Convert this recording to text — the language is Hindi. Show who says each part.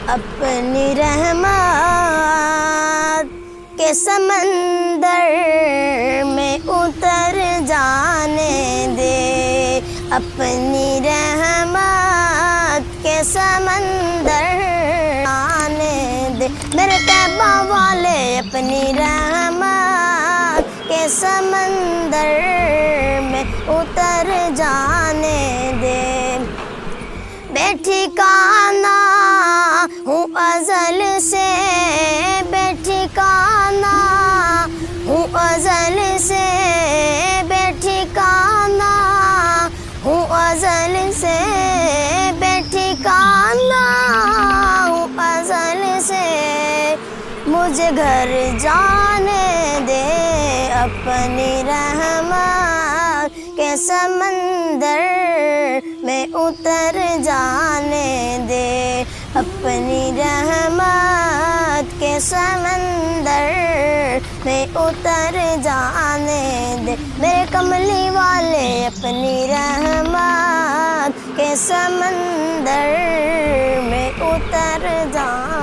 Speaker 1: अपनी रहमत के समंदर में उतर जाने दे, अपनी रहमत के समंदर आने दे। मेरे तैबा वाले अपनी रहमत के समंदर में उतर जाने दे। बेठिकाना हूँ अज़ल से, बेठिकाना हूँ अज़ल से, बेठिकाना हूँ अज़ल से, बेठिकाना हूँ अज़ल से। मुझे घर जाने दे, अपनी रहमत के समंदर में उतर जाने दे, अपनी रहमत के समंदर में उतर जाने दे। मेरे कमली वाले अपनी रहमत के समंदर में उतर जाने